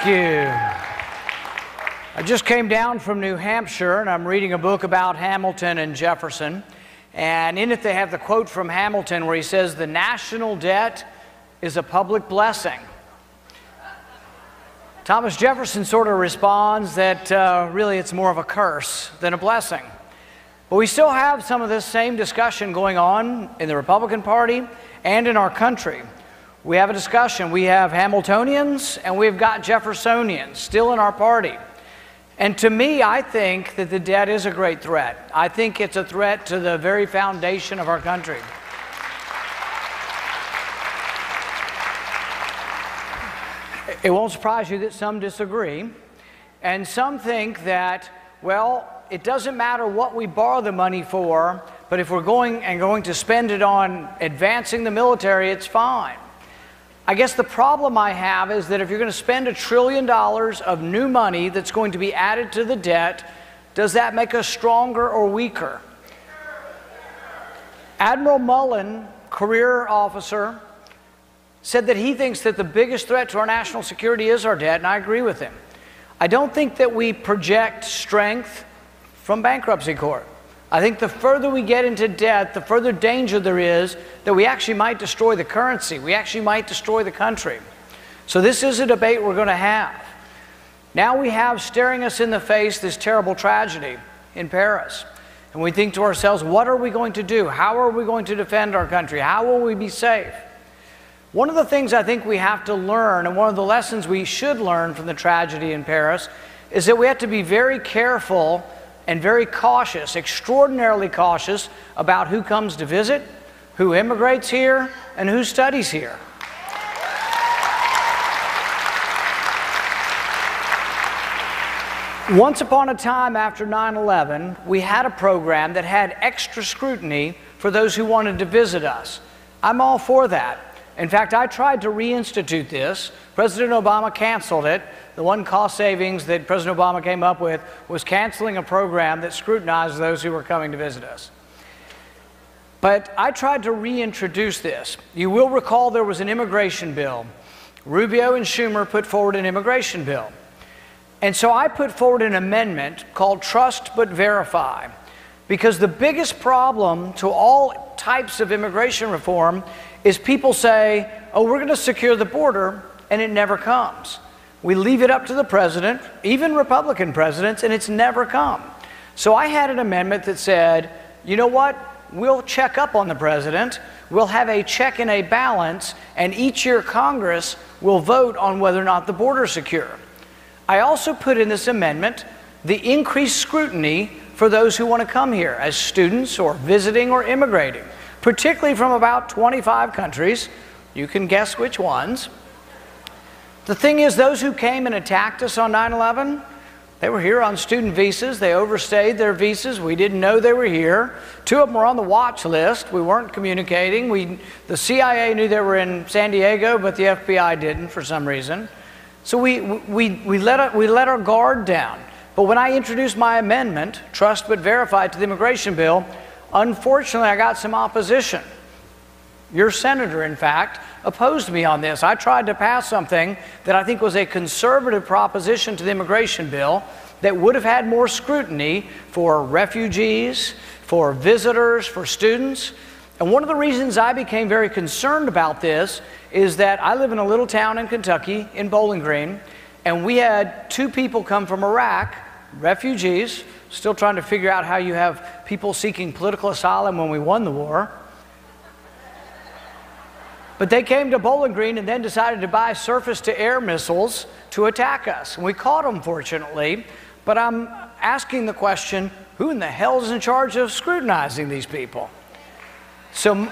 Thank you. I just came down from New Hampshire, and I'm reading a book about Hamilton and Jefferson. And in it they have the quote from Hamilton where he says, "The national debt is a public blessing." Thomas Jefferson sort of responds that really it's more of a curse than a blessing. But we still have some of this same discussion going on in the Republican Party and in our country. We have a discussion. We have Hamiltonians and we've got Jeffersonians still in our party. And to me, I think that the debt is a great threat. I think it's a threat to the very foundation of our country. It won't surprise you that some disagree, and some think that, well, it doesn't matter what we borrow the money for, but if we're going to spend it on advancing the military, it's fine. I guess the problem I have is that if you're going to spend $1 trillion of new money that's going to be added to the debt, does that make us stronger or weaker? Admiral Mullen, career officer, said that he thinks that the biggest threat to our national security is our debt, and I agree with him. I don't think that we project strength from bankruptcy court. I think the further we get into debt, the further danger there is that we actually might destroy the currency. We actually might destroy the country. So this is a debate we're going to have. Now we have staring us in the face this terrible tragedy in Paris. And we think to ourselves, what are we going to do? How are we going to defend our country? How will we be safe? One of the things I think we have to learn, and one of the lessons we should learn from the tragedy in Paris, is that we have to be very careful and very cautious, extraordinarily cautious about who comes to visit, who immigrates here, and who studies here. Once upon a time after 9/11, we had a program that had extra scrutiny for those who wanted to visit us. I'm all for that. In fact, I tried to reinstitute this. President Obama canceled it. The one cost savings that President Obama came up with was canceling a program that scrutinized those who were coming to visit us. But I tried to reintroduce this. You will recall there was an immigration bill. Rubio and Schumer put forward an immigration bill. And so I put forward an amendment called Trust But Verify, because the biggest problem to all types of immigration reform is people say, oh, we're going to secure the border, and it never comes. We leave it up to the president, even Republican presidents, and it's never come. So I had an amendment that said, you know what? We'll check up on the president. We'll have a check and a balance, and each year Congress will vote on whether or not the border is secure. I also put in this amendment the increased scrutiny for those who want to come here as students or visiting or immigrating, particularly from about 25 countries. You can guess which ones. The thing is, those who came and attacked us on 9/11, they were here on student visas. They overstayed their visas. We didn't know they were here. 2 of them were on the watch list. We weren't communicating. The CIA knew they were in San Diego, but the FBI didn't for some reason. So we let our guard down. But when I introduced my amendment, Trust But Verify, to the immigration bill, unfortunately I got some opposition. Your senator, in fact, opposed me on this. I tried to pass something that I think was a conservative proposition to the immigration bill that would have had more scrutiny for refugees, for visitors, for students. And one of the reasons I became very concerned about this is that I live in a little town in Kentucky, in Bowling Green, and we had 2 people come from Iraq, refugees, still trying to figure out how you have people seeking political asylum when we won the war. But they came to Bowling Green and then decided to buy surface-to-air missiles to attack us. And we caught them, fortunately. But I'm asking the question, who in the hell is in charge of scrutinizing these people? So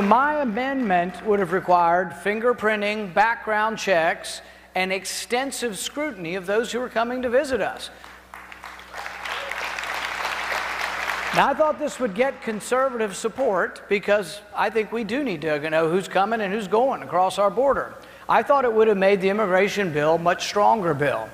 my amendment would have required fingerprinting, background checks, and extensive scrutiny of those who were coming to visit us. Now, I thought this would get conservative support because I think we do need to know who's coming and who's going across our border. I thought it would have made the immigration bill a much stronger bill.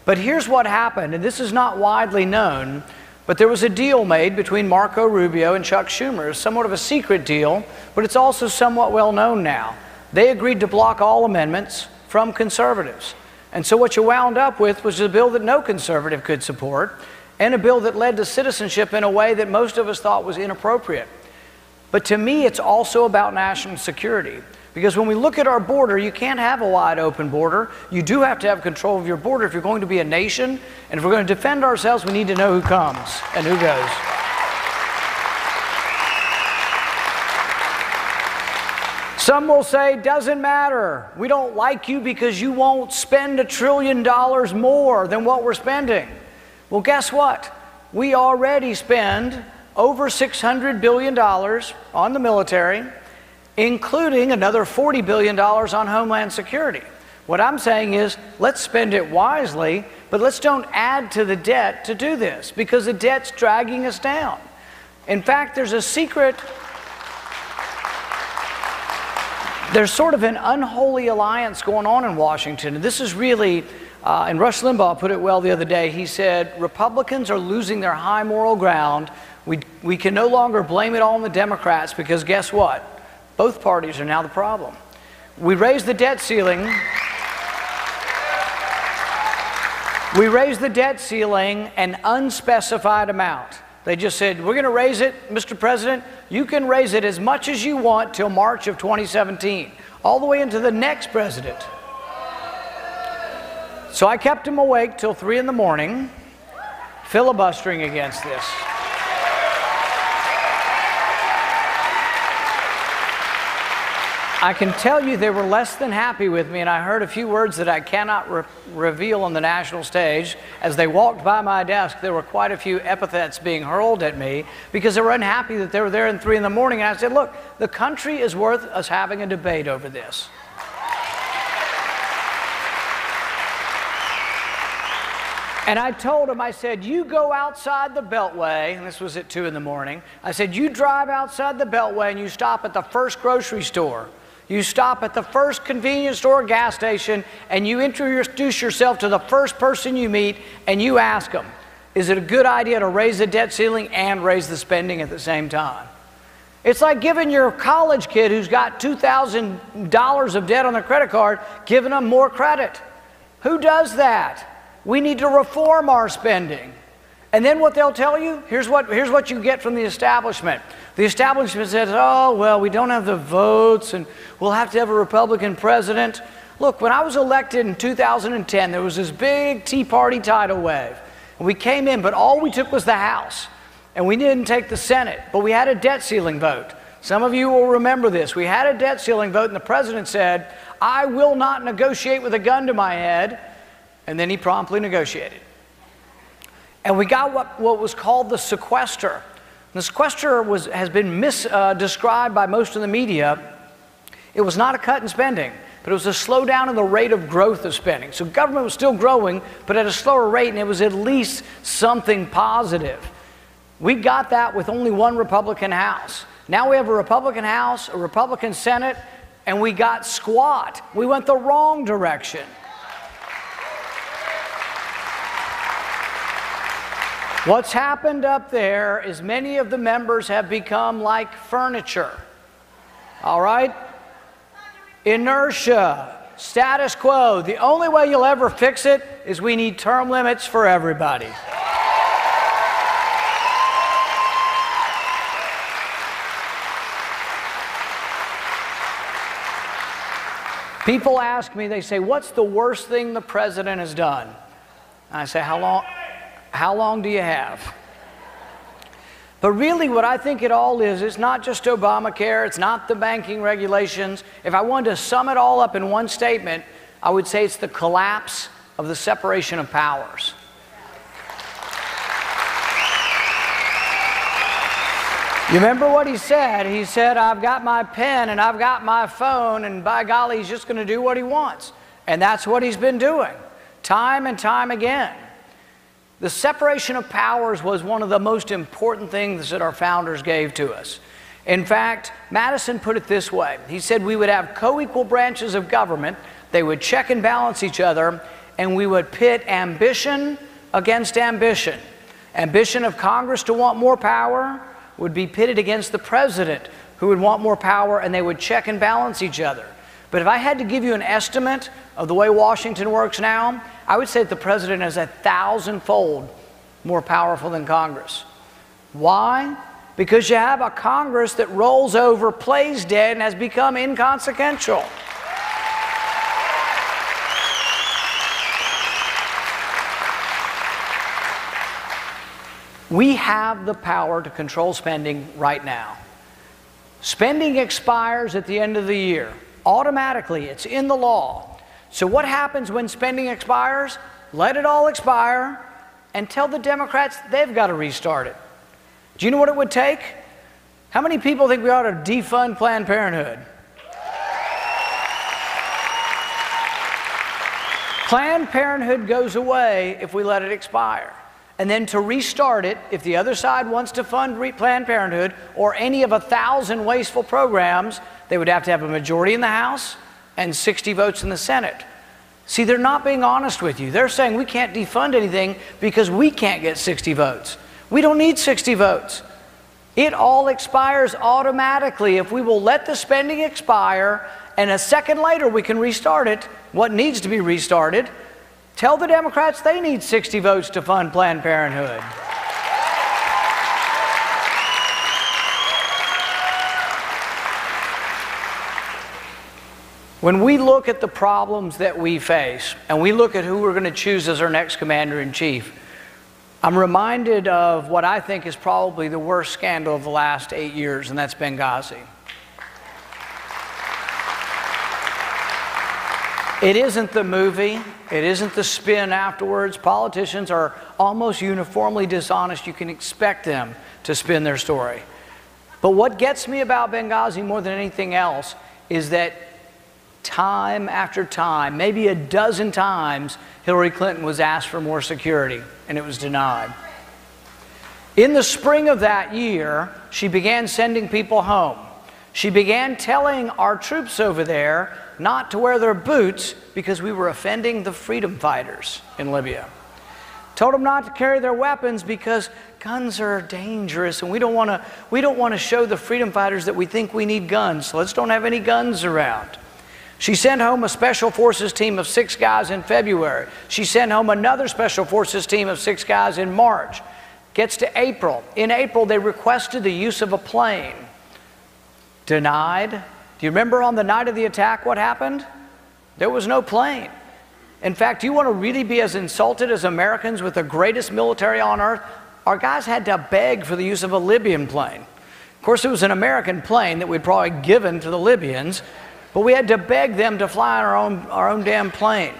But here's what happened, and this is not widely known. But there was a deal made between Marco Rubio and Chuck Schumer. It's somewhat of a secret deal, but it's also somewhat well known now. They agreed to block all amendments from conservatives. And so what you wound up with was a bill that no conservative could support, and a bill that led to citizenship in a way that most of us thought was inappropriate. But to me, it's also about national security. Because when we look at our border, you can't have a wide open border. You do have to have control of your border if you're going to be a nation. And if we're going to defend ourselves, we need to know who comes and who goes. Some will say, doesn't matter. We don't like you because you won't spend $1 trillion more than what we're spending. Well, guess what? We already spend over $600 billion on the military, including another $40 billion on Homeland Security. What I'm saying is, let's spend it wisely, but let's don't add to the debt to do this, because the debt's dragging us down. In fact, there's a secret, there's sort of an unholy alliance going on in Washington, and this is really, and Rush Limbaugh put it well the other day. He said, Republicans are losing their high moral ground. We can no longer blame it all on the Democrats, because guess what? Both parties are now the problem. We raised the debt ceiling. We raised the debt ceiling an unspecified amount. They just said, we're going to raise it, Mr. President. You can raise it as much as you want till March of 2017, all the way into the next president. So I kept him awake till 3 in the morning, filibustering against this. I can tell you they were less than happy with me, and I heard a few words that I cannot reveal on the national stage. As they walked by my desk, there were quite a few epithets being hurled at me because they were unhappy that they were there at 3 in the morning. And I said, look, the country is worth us having a debate over this. And I told him, I said, you go outside the Beltway, and this was at 2 in the morning. I said, you drive outside the Beltway and you stop at the first grocery store. You stop at the first convenience store or gas station, and you introduce yourself to the first person you meet, and you ask them, is it a good idea to raise the debt ceiling and raise the spending at the same time? It's like giving your college kid who's got $2,000 of debt on their credit card, giving them more credit. Who does that? We need to reform our spending. And then what they'll tell you, here's what you get from the establishment. The establishment says, oh, well, we don't have the votes, and we'll have to have a Republican president. Look, when I was elected in 2010, there was this big Tea Party tidal wave. And we came in, but all we took was the House. And we didn't take the Senate, but we had a debt ceiling vote. Some of you will remember this. We had a debt ceiling vote, and the president said, I will not negotiate with a gun to my head. And then he promptly negotiated. And we got what was called the sequester. The sequester has been described by most of the media. It was not a cut in spending, but it was a slowdown in the rate of growth of spending. So government was still growing, but at a slower rate, and it was at least something positive. We got that with only one Republican House. Now we have a Republican House, a Republican Senate, and we got squat. We went the wrong direction. What's happened up there is many of the members have become like furniture. All right? Inertia, status quo. The only way you'll ever fix it is we need term limits for everybody. People ask me, they say, what's the worst thing the president has done? And I say, how long do you have? But really what I think it all is, it's not just Obamacare, it's not the banking regulations. If I wanted to sum it all up in one statement, I would say it's the collapse of the separation of powers. You remember what he said? He said, I've got my pen and I've got my phone, and by golly, he's just going to do what he wants. And that's what he's been doing, time and time again. The separation of powers was one of the most important things that our founders gave to us. In fact, Madison put it this way. He said we would have co-equal branches of government, they would check and balance each other, and we would pit ambition against ambition. Ambition of Congress to want more power would be pitted against the president, who would want more power, and they would check and balance each other. But if I had to give you an estimate of the way Washington works now, I would say that the president is 1,000-fold more powerful than Congress. Why? Because you have a Congress that rolls over, plays dead, and has become inconsequential. We have the power to control spending right now. Spending expires at the end of the year. Automatically, it's in the law. So what happens when spending expires? Let it all expire and tell the Democrats they've got to restart it. Do you know what it would take? How many people think we ought to defund Planned Parenthood? Planned Parenthood goes away if we let it expire. And then to restart it, if the other side wants to fund Planned Parenthood or any of 1,000 wasteful programs, they would have to have a majority in the House and 60 votes in the Senate. See, they're not being honest with you. They're saying we can't defund anything because we can't get 60 votes. We don't need 60 votes. It all expires automatically if we will let the spending expire, and a second later we can restart it, what needs to be restarted. Tell the Democrats they need 60 votes to fund Planned Parenthood. When we look at the problems that we face, and we look at who we're going to choose as our next commander-in-chief, I'm reminded of what I think is probably the worst scandal of the last 8 years, and that's Benghazi. It isn't the movie. It isn't the spin afterwards. Politicians are almost uniformly dishonest. You can expect them to spin their story. But what gets me about Benghazi more than anything else is that time after time, maybe a dozen times, Hillary Clinton was asked for more security, and it was denied. In the spring of that year, she began sending people home. She began telling our troops over there not to wear their boots because we were offending the freedom fighters in Libya. Told them not to carry their weapons because guns are dangerous, and we don't want to show the freedom fighters that we think we need guns, so let's don't have any guns around. She sent home a special forces team of 6 guys in February. She sent home another special forces team of 6 guys in March. Gets to April. In April, they requested the use of a plane. Denied. Do you remember on the night of the attack what happened? There was no plane. In fact, you want to really be as insulted as Americans with the greatest military on earth? Our guys had to beg for the use of a Libyan plane. Of course, it was an American plane that we'd probably given to the Libyans, but we had to beg them to fly on our own damn plane.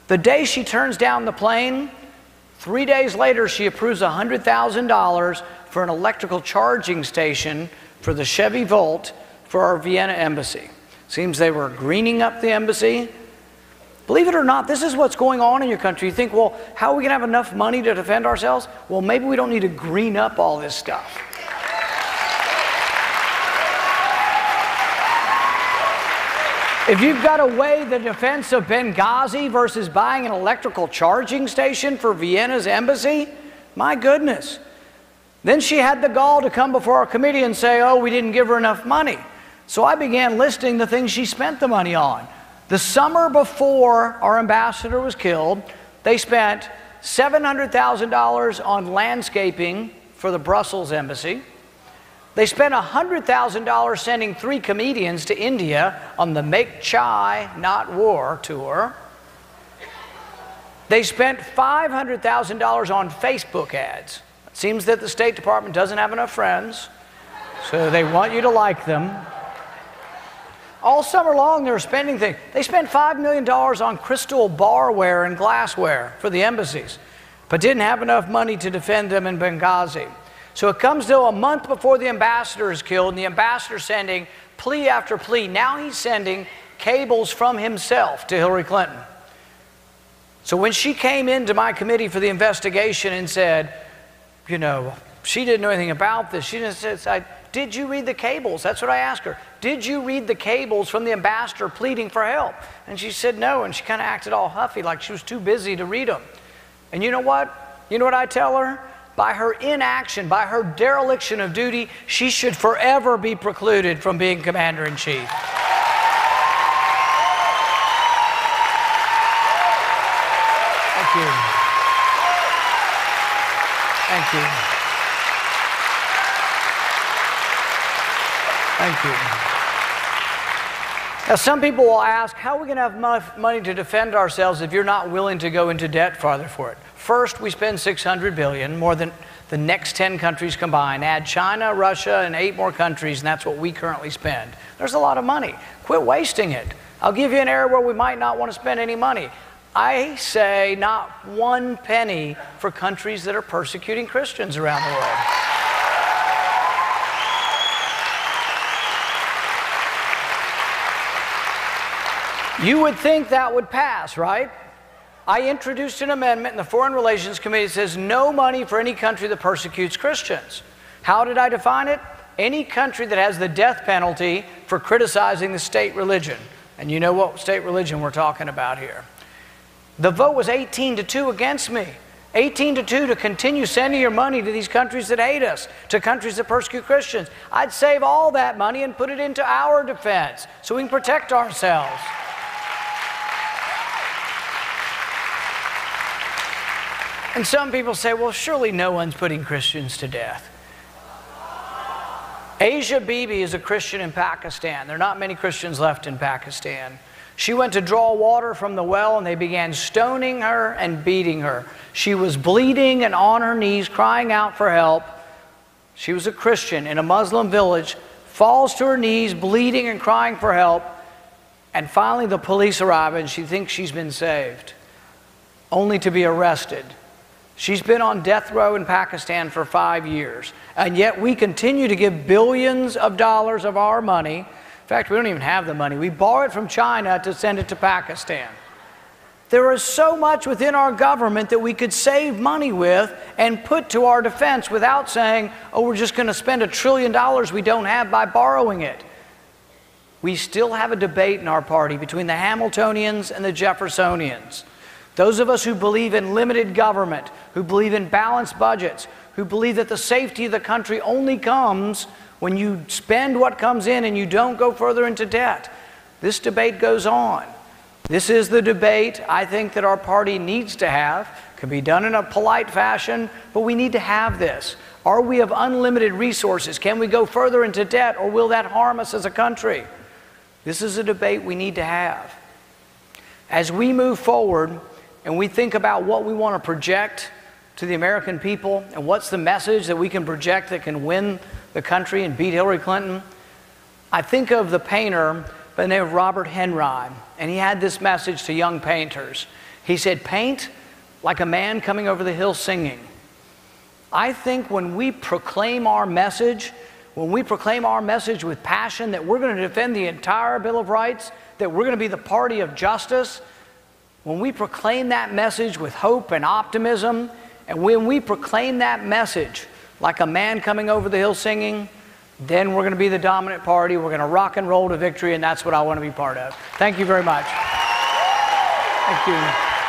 The day she turns down the plane, 3 days later, she approves $100,000 for an electrical charging station for the Chevy Volt for our Vienna embassy. Seems they were greening up the embassy. Believe it or not, this is what's going on in your country. You think, well, how are we going to have enough money to defend ourselves? Well, maybe we don't need to green up all this stuff. If you've got to weigh the defense of Benghazi versus buying an electrical charging station for Vienna's embassy, my goodness. Then she had the gall to come before our committee and say, oh, we didn't give her enough money. So I began listing the things she spent the money on. The summer before our ambassador was killed, they spent $700,000 on landscaping for the Brussels embassy. They spent $100,000 sending 3 comedians to India on the Make Chai, Not War tour. They spent $500,000 on Facebook ads. It seems that the State Department doesn't have enough friends, so they want you to like them. All summer long, they were spending things. They spent $5 million on crystal barware and glassware for the embassies, but didn't have enough money to defend them in Benghazi. So it comes to a month before the ambassador is killed, and the ambassador sending plea after plea. Now he's sending cables from himself to Hillary Clinton. So when she came into my committee for the investigation and said, you know, she didn't know anything about this, she just said, did you read the cables? That's what I asked her. Did you read the cables from the ambassador pleading for help? And she said no, and she kind of acted all huffy like she was too busy to read them. And you know what? You know what I tell her? by her inaction, by her dereliction of duty, she should forever be precluded from being Commander-in-Chief. Thank you. Thank you. Thank you. Now, some people will ask, how are we going to have enough money to defend ourselves if you're not willing to go into debt farther for it? First, we spend $600 billion, more than the next 10 countries combined. Add China, Russia, and 8 more countries, and that's what we currently spend. There's a lot of money. Quit wasting it. I'll give you an area where we might not want to spend any money. I say not 1 penny for countries that are persecuting Christians around the world. You would think that would pass, right? I introduced an amendment in the Foreign Relations Committee that says no money for any country that persecutes Christians. How did I define it? Any country that has the death penalty for criticizing the state religion. And you know what state religion we're talking about here. The vote was 18-2 against me. 18-2 to continue sending your money to these countries that hate us, to countries that persecute Christians. I'd save all that money and put it into our defense so we can protect ourselves. And some people say, well, surely no one's putting Christians to death. Asia Bibi is a Christian in Pakistan. There are not many Christians left in Pakistan. She went to draw water from the well, and they began stoning her and beating her. She was bleeding and on her knees, crying out for help. She was a Christian in a Muslim village, falls to her knees, bleeding and crying for help. And finally the police arrive, and she thinks she's been saved, only to be arrested. She's been on death row in Pakistan for 5 years, and yet we continue to give billions of dollars of our money. In fact, we don't even have the money. We borrow it from China to send it to Pakistan. There is so much within our government that we could save money with and put to our defense without saying, oh, we're just going to spend $1 trillion we don't have by borrowing it. We still have a debate in our party between the Hamiltonians and the Jeffersonians. Those of us who believe in limited government, who believe in balanced budgets, who believe that the safety of the country only comes when you spend what comes in and you don't go further into debt. This debate goes on. This is the debate I think that our party needs to have. It can be done in a polite fashion, but we need to have this. Are we of unlimited resources? Can we go further into debt, or will that harm us as a country? This is a debate we need to have. As we move forward, and we think about what we want to project to the American people and what's the message that we can project that can win the country and beat Hillary Clinton, I think of the painter by the name of Robert Henry, and he had this message to young painters. He said, paint like a man coming over the hill singing. I think when we proclaim our message, with passion that we're going to defend the entire Bill of Rights, that we're going to be the party of justice, when we proclaim that message with hope and optimism, and when we proclaim that message like a man coming over the hill singing, then we're going to be the dominant party. We're going to rock and roll to victory, and that's what I want to be part of. Thank you very much. Thank you.